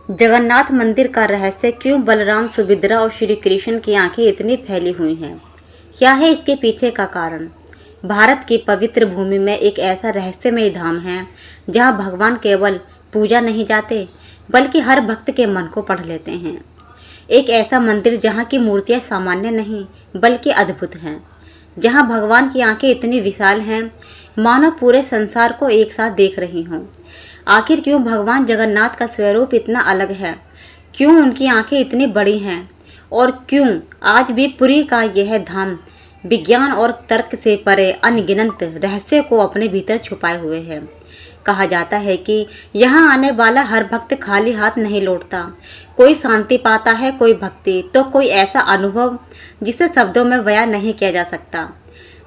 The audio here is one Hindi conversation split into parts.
जगन्नाथ मंदिर का रहस्य क्यों बलराम, सुभद्रा और श्री कृष्ण की आंखें इतनी फैली हुई हैं? क्या है इसके पीछे का कारण? भारत की पवित्र भूमि में एक ऐसा रहस्यमय धाम है जहां भगवान केवल पूजा नहीं जाते बल्कि हर भक्त के मन को पढ़ लेते हैं। एक ऐसा मंदिर जहां की मूर्तियां सामान्य नहीं बल्कि अद्भुत हैं, जहां भगवान की आंखें इतनी विशाल हैं मानो पूरे संसार को एक साथ देख रही हों। आखिर क्यों भगवान जगन्नाथ का स्वरूप इतना अलग है? क्यों उनकी आंखें इतनी बड़ी हैं? और क्यों आज भी पुरी का यह धाम विज्ञान और तर्क से परे अनगिनत रहस्य को अपने भीतर छुपाए हुए है? कहा जाता है कि यहाँ आने वाला हर भक्त खाली हाथ नहीं लौटता। कोई शांति पाता है, कोई भक्ति, तो कोई ऐसा अनुभव जिसे शब्दों में बयां नहीं किया जा सकता।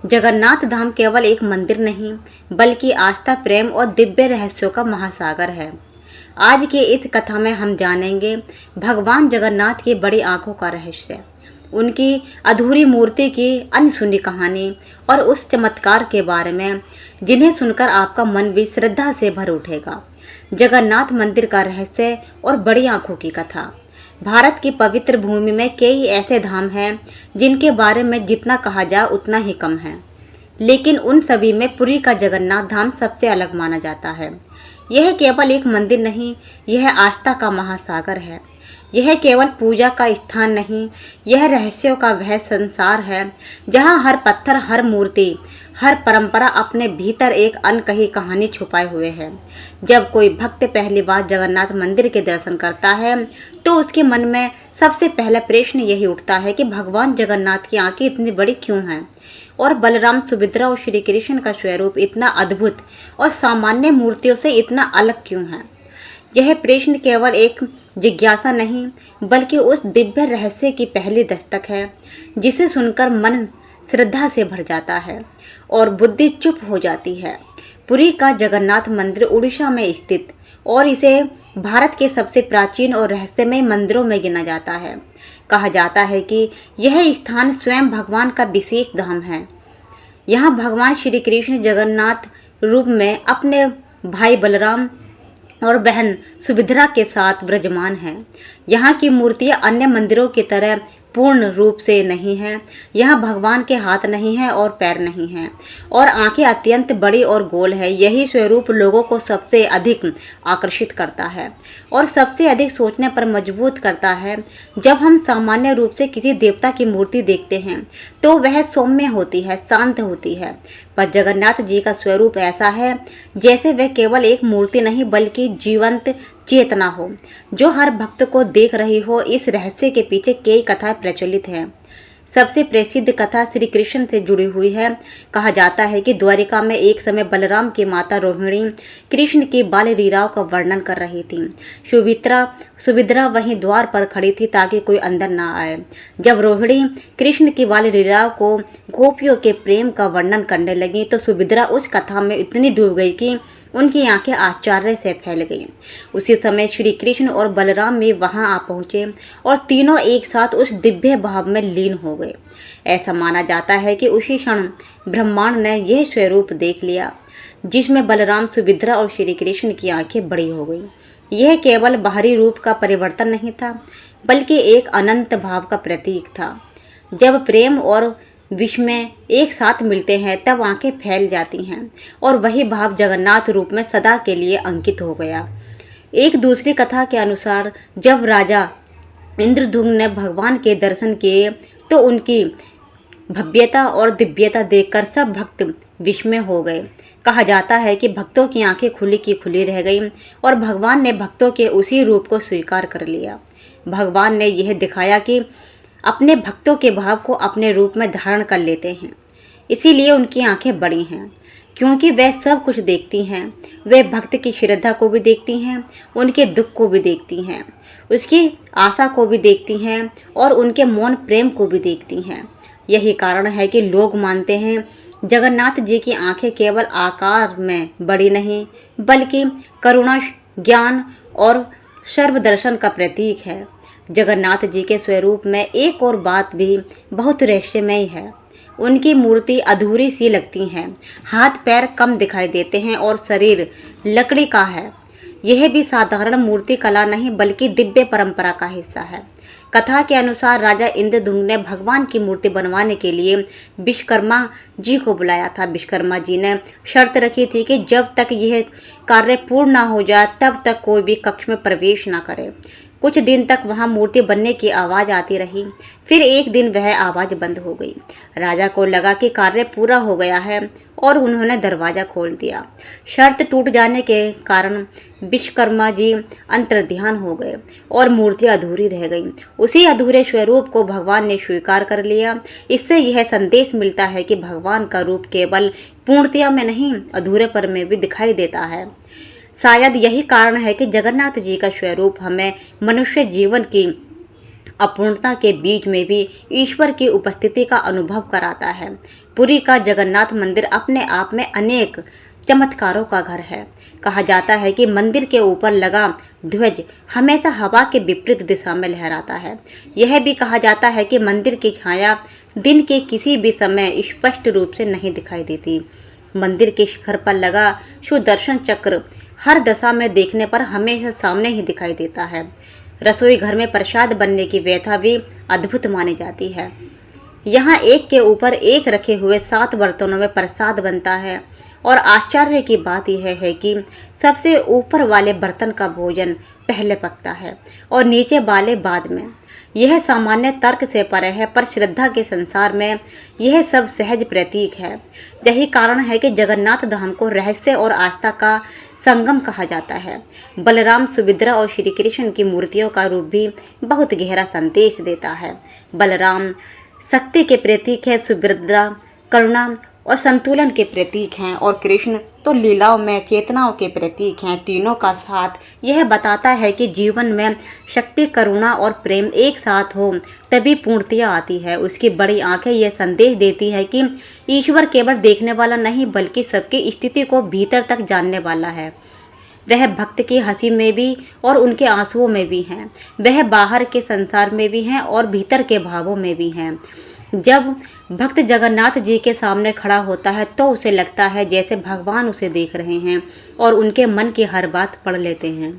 जगन्नाथ धाम केवल एक मंदिर नहीं बल्कि आस्था, प्रेम और दिव्य रहस्यों का महासागर है। आज की इस कथा में हम जानेंगे भगवान जगन्नाथ की बड़ी आंखों का रहस्य, उनकी अधूरी मूर्ति की अनसुनी कहानी और उस चमत्कार के बारे में जिन्हें सुनकर आपका मन भी श्रद्धा से भर उठेगा। जगन्नाथ मंदिर का रहस्य और बड़ी आंखों की कथा। भारत की पवित्र भूमि में कई ऐसे धाम हैं जिनके बारे में जितना कहा जाए उतना ही कम है, लेकिन उन सभी में पुरी का जगन्नाथ धाम सबसे अलग माना जाता है। यह केवल एक मंदिर नहीं, यह आस्था का महासागर है। यह केवल पूजा का स्थान नहीं, यह रहस्यों का वह संसार है जहाँ हर पत्थर, हर मूर्ति, हर परंपरा अपने भीतर एक अनकही कहानी छुपाए हुए है। जब कोई भक्त पहली बार जगन्नाथ मंदिर के दर्शन करता है तो उसके मन में सबसे पहला प्रश्न यही उठता है कि भगवान जगन्नाथ की आंखें इतनी बड़ी क्यों हैं और बलराम, सुभद्रा और श्री कृष्ण का स्वरूप इतना अद्भुत और सामान्य मूर्तियों से इतना अलग क्यों है। यह प्रश्न केवल एक जिज्ञासा नहीं बल्कि उस दिव्य रहस्य की पहली दस्तक है जिसे सुनकर मन श्रद्धा से भर जाता है और बुद्धि चुप हो जाती है। पुरी का जगन्नाथ मंदिर उड़ीसा में स्थित और इसे भारत के सबसे प्राचीन और रहस्यमय मंदिरों में गिना जाता है। कहा जाता है कि यह स्थान स्वयं भगवान का विशेष धाम है। यहाँ भगवान श्री कृष्ण जगन्नाथ रूप में अपने भाई बलराम और बहन सुभद्रा के साथ विराजमान हैं। यहाँ की मूर्तियाँ अन्य मंदिरों की तरह पूर्ण रूप से नहीं है। यहाँ भगवान के हाथ नहीं है और पैर नहीं हैं और आंखें अत्यंत बड़ी और गोल है। यही स्वरूप लोगों को सबसे अधिक आकर्षित करता है और सबसे अधिक सोचने पर मजबूर करता है। जब हम सामान्य रूप से किसी देवता की मूर्ति देखते हैं तो वह सौम्य होती है, शांत होती है, पर जगन्नाथ जी का स्वरूप ऐसा है जैसे वह केवल एक मूर्ति नहीं बल्कि जीवंत चेतना हो जो हर भक्त को देख रही हो। इस रहस्य के पीछे कई कथाएं प्रचलित हैं। सबसे प्रसिद्ध कथा श्री कृष्ण से जुड़ी हुई है। कहा जाता है कि द्वारिका में एक समय बलराम की माता रोहिणी कृष्ण की बाल लीलाओं का वर्णन कर रही थी। सुभद्रा वहीं द्वार पर खड़ी थी ताकि कोई अंदर ना आए। जब रोहिणी कृष्ण की बाल लीलाओं को गोपियों के प्रेम का वर्णन करने लगी तो सुभद्रा उस कथा में इतनी डूब गई कि उनकी आंखें आश्चर्य से फैल गईं। उसी समय श्री कृष्ण और बलराम भी वहां आ पहुंचे और तीनों एक साथ उस दिव्य भाव में लीन हो गए। ऐसा माना जाता है कि उसी क्षण ब्रह्मांड ने यह स्वरूप देख लिया जिसमें बलराम, सुभद्रा और श्री कृष्ण की आंखें बड़ी हो गईं। यह केवल बाहरी रूप का परिवर्तन नहीं था बल्कि एक अनंत भाव का प्रतीक था। जब प्रेम और विस्मय एक साथ मिलते हैं तब आंखें फैल जाती हैं और वही भाव जगन्नाथ रूप में सदा के लिए अंकित हो गया। एक दूसरी कथा के अनुसार जब राजा इंद्रद्युम्न ने भगवान के दर्शन किए तो उनकी भव्यता और दिव्यता देखकर सब भक्त विस्मय हो गए। कहा जाता है कि भक्तों की आंखें खुली की खुली रह गईं और भगवान ने भक्तों के उसी रूप को स्वीकार कर लिया। भगवान ने यह दिखाया कि अपने भक्तों के भाव को अपने रूप में धारण कर लेते हैं। इसीलिए उनकी आंखें बड़ी हैं क्योंकि वह सब कुछ देखती हैं। वे भक्त की श्रद्धा को भी देखती हैं, उनके दुख को भी देखती हैं, उसकी आशा को भी देखती हैं और उनके मौन प्रेम को भी देखती हैं। यही कारण है कि लोग मानते हैं जगन्नाथ जी की आंखें केवल आकार में बड़ी नहीं बल्कि करुणा, ज्ञान और सर्वदर्शन का प्रतीक है। जगन्नाथ जी के स्वरूप में एक और बात भी बहुत रहस्यमय है। उनकी मूर्ति अधूरी सी लगती हैं, हाथ पैर कम दिखाई देते हैं और शरीर लकड़ी का है। यह भी साधारण मूर्ति कला नहीं बल्कि दिव्य परंपरा का हिस्सा है। कथा के अनुसार राजा इंद्रद्युम्न ने भगवान की मूर्ति बनवाने के लिए विश्वकर्मा जी को बुलाया था। विश्वकर्मा जी ने शर्त रखी थी कि जब तक यह कार्य पूर्ण न हो जाए तब तक कोई भी कक्ष में प्रवेश न करे। कुछ दिन तक वहां मूर्ति बनने की आवाज़ आती रही। फिर एक दिन वह आवाज़ बंद हो गई। राजा को लगा कि कार्य पूरा हो गया है और उन्होंने दरवाज़ा खोल दिया। शर्त टूट जाने के कारण विश्वकर्मा जी अंतर्ध्यान हो गए और मूर्ति अधूरी रह गई। उसी अधूरे स्वरूप को भगवान ने स्वीकार कर लिया। इससे यह संदेश मिलता है कि भगवान का रूप केवल पूर्णतया में नहीं, अधूरेपन में भी दिखाई देता है। शायद यही कारण है कि जगन्नाथ जी का स्वरूप हमें मनुष्य जीवन की अपूर्णता के बीच में भी ईश्वर की उपस्थिति का अनुभव कराता है। पुरी का जगन्नाथ मंदिर अपने आप में अनेक चमत्कारों का घर है। कहा जाता है कि मंदिर के ऊपर लगा ध्वज हमेशा हवा के विपरीत दिशा में लहराता है। यह भी कहा जाता है कि मंदिर की छाया दिन के किसी भी समय स्पष्ट रूप से नहीं दिखाई देती। मंदिर के शिखर पर लगा सुदर्शन चक्र हर दशा में देखने पर हमेशा सामने ही दिखाई देता है। रसोई घर में प्रसाद बनने की व्यथा भी अद्भुत मानी जाती है। यहाँ एक के ऊपर एक रखे हुए 7 बर्तनों में प्रसाद बनता है और आश्चर्य की बात यह है कि सबसे ऊपर वाले बर्तन का भोजन पहले पकता है और नीचे वाले बाद में। यह सामान्य तर्क से परे है, पर श्रद्धा के संसार में यह सब सहज प्रतीक है। यही कारण है कि जगन्नाथ धाम को रहस्य और आस्था का संगम कहा जाता है। बलराम, सुभद्रा और श्री कृष्ण की मूर्तियों का रूप भी बहुत गहरा संदेश देता है। बलराम शक्ति के प्रतीक है, सुभद्रा करुणा और संतुलन के प्रतीक हैं और कृष्ण तो लीलाओं में चेतनाओं के प्रतीक हैं। तीनों का साथ यह बताता है कि जीवन में शक्ति, करुणा और प्रेम एक साथ हो तभी पूर्णतया आती है। उसकी बड़ी आंखें यह संदेश देती है कि ईश्वर केवल देखने वाला नहीं बल्कि सबकी स्थिति को भीतर तक जानने वाला है। वह भक्त की हंसी में भी और उनके आंसुओं में भी हैं। वह बाहर के संसार में भी हैं और भीतर के भावों में भी हैं। जब भक्त जगन्नाथ जी के सामने खड़ा होता है तो उसे लगता है जैसे भगवान उसे देख रहे हैं और उनके मन की हर बात पढ़ लेते हैं।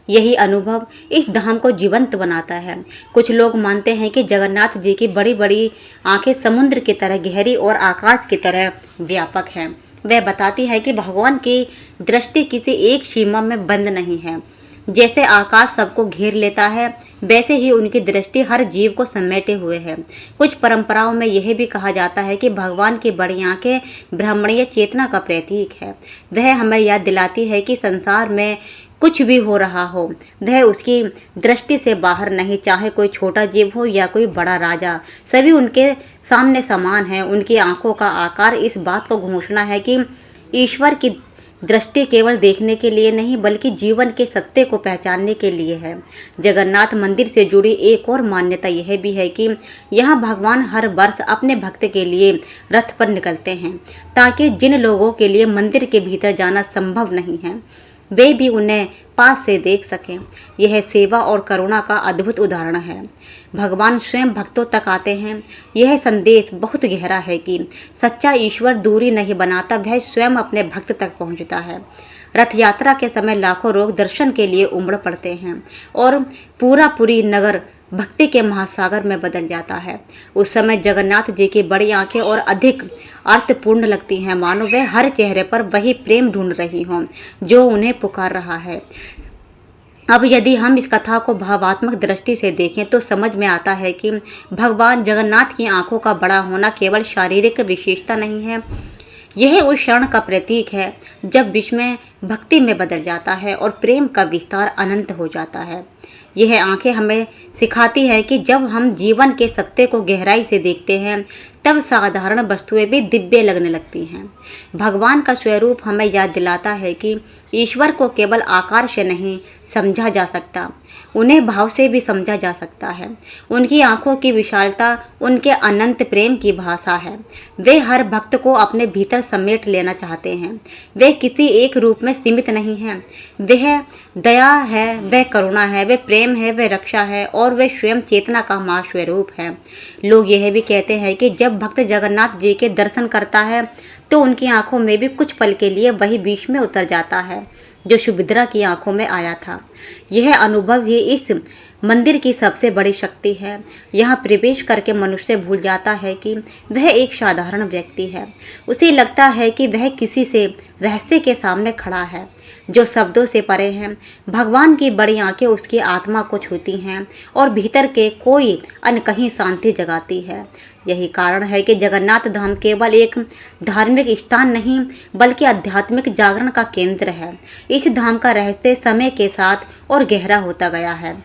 यही अनुभव इस धाम को जीवंत बनाता है। कुछ लोग मानते हैं कि जगन्नाथ जी की बड़ी बड़ी आंखें समुद्र की तरह गहरी और आकाश की तरह व्यापक हैं। वह बताती है कि भगवान की दृष्टि किसी एक सीमा में बंद नहीं है। जैसे आकाश सबको घेर लेता है वैसे ही उनकी दृष्टि हर जीव को समेटे हुए है। कुछ परंपराओं में यह भी कहा जाता है कि भगवान की बड़ी आंखें ब्राह्मणीय चेतना का प्रतीक है। वह हमें याद दिलाती है कि संसार में कुछ भी हो रहा हो वह उसकी दृष्टि से बाहर नहीं, चाहे कोई छोटा जीव हो या कोई बड़ा राजा, सभी उनके सामने समान हैं। उनकी आंखों का आकार इस बात को घोषणा है कि ईश्वर की दृष्टि केवल देखने के लिए नहीं बल्कि जीवन के सत्य को पहचानने के लिए है। जगन्नाथ मंदिर से जुड़ी एक और मान्यता यह भी है कि यहाँ भगवान हर वर्ष अपने भक्त के लिए रथ पर निकलते हैं ताकि जिन लोगों के लिए मंदिर के भीतर जाना संभव नहीं है वे भी उन्हें पास से देख सकें। यह सेवा और करुणा का अद्भुत उदाहरण है। भगवान स्वयं भक्तों तक आते हैं। यह संदेश बहुत गहरा है कि सच्चा ईश्वर दूरी नहीं बनाता, वह स्वयं अपने भक्त तक पहुंचता है। रथ यात्रा के समय लाखों लोग दर्शन के लिए उमड़ पड़ते हैं और पूरी नगर भक्ति के महासागर में बदल जाता है। उस समय जगन्नाथ जी की बड़ी आंखें और अधिक अर्थपूर्ण लगती हैं, मानो वह हर चेहरे पर वही प्रेम ढूंढ रही हों जो उन्हें पुकार रहा है। अब यदि हम इस कथा को भावात्मक दृष्टि से देखें तो समझ में आता है कि भगवान जगन्नाथ की आंखों का बड़ा होना केवल शारीरिक विशेषता नहीं है, यह उस क्षण का प्रतीक है जब विश्व में भक्ति में बदल जाता है और प्रेम का विस्तार अनंत हो जाता है। यह आंखें हमें सिखाती है कि जब हम जीवन के सत्य को गहराई से देखते हैं तब साधारण वस्तुएं भी दिव्य लगने लगती हैं। भगवान का स्वरूप हमें याद दिलाता है कि ईश्वर को केवल आकार से नहीं समझा जा सकता, उन्हें भाव से भी समझा जा सकता है। उनकी आंखों की विशालता उनके अनंत प्रेम की भाषा है। वे हर भक्त को अपने भीतर समेट लेना चाहते हैं। वे किसी एक रूप में सीमित नहीं हैं। वह दया है, वह करुणा है, वह प्रेम है, वह रक्षा है और वह स्वयं चेतना का महास्वरूप है। लोग यह भी कहते हैं कि जब भक्त जगन्नाथ जी के दर्शन करता है तो उनकी आंखों में भी कुछ पल के लिए वही बीच में उतर जाता है जो सुभद्रा की आंखों में आया था। यह अनुभव ही इस मंदिर की सबसे बड़ी शक्ति है। यहाँ प्रवेश करके मनुष्य भूल जाता है कि वह एक साधारण व्यक्ति है। उसे लगता है कि वह किसी से रहस्य के सामने खड़ा है जो शब्दों से परे हैं। भगवान की बड़ी आंखें उसकी आत्मा को छूती हैं और भीतर के कोई अनकही शांति जगाती है। यही कारण है कि जगन्नाथ धाम केवल एक धार्मिक स्थान नहीं बल्कि आध्यात्मिक जागरण का केंद्र है। इस धाम का रहस्य समय के साथ और गहरा होता गया है।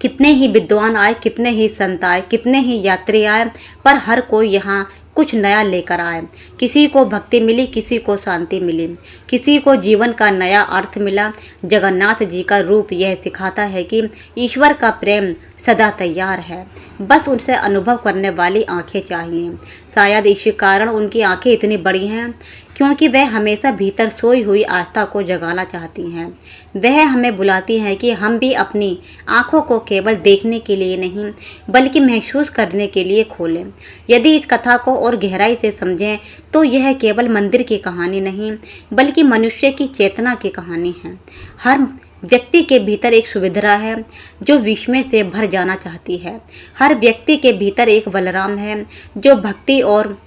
कितने ही विद्वान आए, कितने ही संत आए, कितने ही यात्री आए, पर हर कोई यहाँ कुछ नया लेकर आए। किसी को भक्ति मिली, किसी को शांति मिली, किसी को जीवन का नया अर्थ मिला। जगन्नाथ जी का रूप यह सिखाता है कि ईश्वर का प्रेम सदा तैयार है, बस उनसे अनुभव करने वाली आंखें चाहिए। शायद इसी कारण उनकी आंखें इतनी बड़ी हैं, क्योंकि वह हमेशा भीतर सोई हुई आस्था को जगाना चाहती हैं। वह हमें बुलाती हैं कि हम भी अपनी आंखों को केवल देखने के लिए नहीं बल्कि महसूस करने के लिए खोलें। यदि इस कथा को और गहराई से समझें तो यह केवल मंदिर की कहानी नहीं बल्कि मनुष्य की चेतना की कहानी है। हर व्यक्ति के भीतर एक सुभद्रा है जो विस्मय से भर जाना चाहती है। हर व्यक्ति के भीतर एक बलराम है जो भक्ति और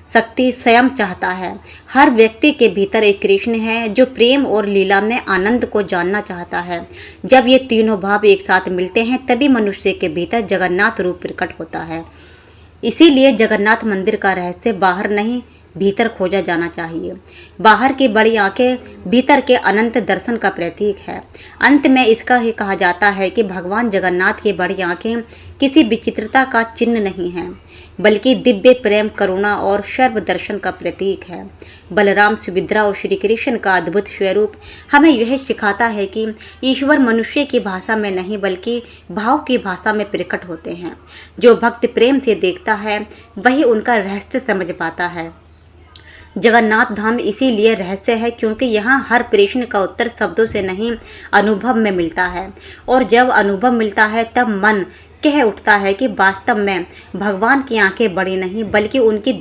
शक्ति स्वयं चाहता है। हर व्यक्ति के भीतर एक कृष्ण है जो प्रेम और लीला में आनंद को जानना चाहता है। जब ये तीनों भाव एक साथ मिलते हैं तभी मनुष्य के भीतर जगन्नाथ रूप प्रकट होता है। इसीलिए जगन्नाथ मंदिर का रहस्य बाहर नहीं भीतर खोजा जाना चाहिए। बाहर की बड़ी आंखें भीतर के अनंत दर्शन का प्रतीक है। अंत में इसका ही कहा जाता है कि भगवान जगन्नाथ की बड़ी आंखें किसी विचित्रता का चिन्ह नहीं हैं बल्कि दिव्य प्रेम, करुणा और सर्व दर्शन का प्रतीक है। बलराम, सुभद्रा और श्री कृष्ण का अद्भुत स्वरूप हमें यह सिखाता है कि ईश्वर मनुष्य की भाषा में नहीं बल्कि भाव की भाषा में प्रकट होते हैं। जो भक्त प्रेम से देखता है वही उनका रहस्य समझ पाता है। जगन्नाथ धाम इसीलिए रहस्य है क्योंकि यहाँ हर प्रश्न का उत्तर शब्दों से नहीं अनुभव में मिलता है, और जब अनुभव मिलता है तब मन कह उठता है कि वास्तव में भगवान की आंखें बड़ी नहीं बल्कि उनकी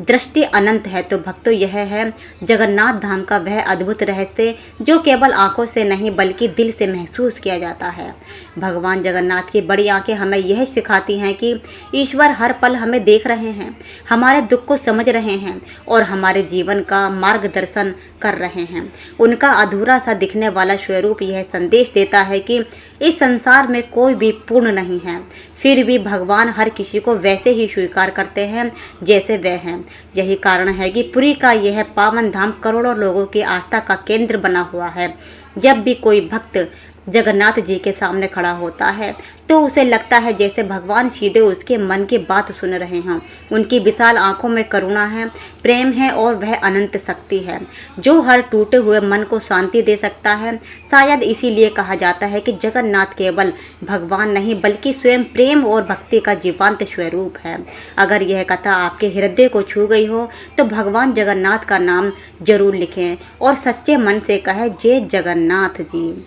दृष्टि अनंत है। तो भक्तों, यह है जगन्नाथ धाम का वह अद्भुत रहस्य जो केवल आंखों से नहीं बल्कि दिल से महसूस किया जाता है। भगवान जगन्नाथ की बड़ी आंखें हमें यह सिखाती हैं कि ईश्वर हर पल हमें देख रहे हैं, हमारे दुख को समझ रहे हैं और हमारे जीवन का मार्गदर्शन कर रहे हैं। उनका अधूरा सा दिखने वाला स्वरूप यह संदेश देता है कि इस संसार में कोई भी पूर्ण नहीं है, फिर भी भगवान हर किसी को वैसे ही स्वीकार करते हैं जैसे वे हैं। यही कारण है कि पुरी का यह पावन धाम करोड़ों लोगों की आस्था का केंद्र बना हुआ है। जब भी कोई भक्त जगन्नाथ जी के सामने खड़ा होता है तो उसे लगता है जैसे भगवान सीधे उसके मन की बात सुन रहे हैं। उनकी विशाल आंखों में करुणा है, प्रेम है और वह अनंत शक्ति है जो हर टूटे हुए मन को शांति दे सकता है। शायद इसीलिए कहा जाता है कि जगन्नाथ केवल भगवान नहीं बल्कि स्वयं प्रेम और भक्ति का जीवंत स्वरूप है। अगर यह कथा आपके हृदय को छू गई हो तो भगवान जगन्नाथ का नाम जरूर लिखें और सच्चे मन से कहें, जय जगन्नाथ जी।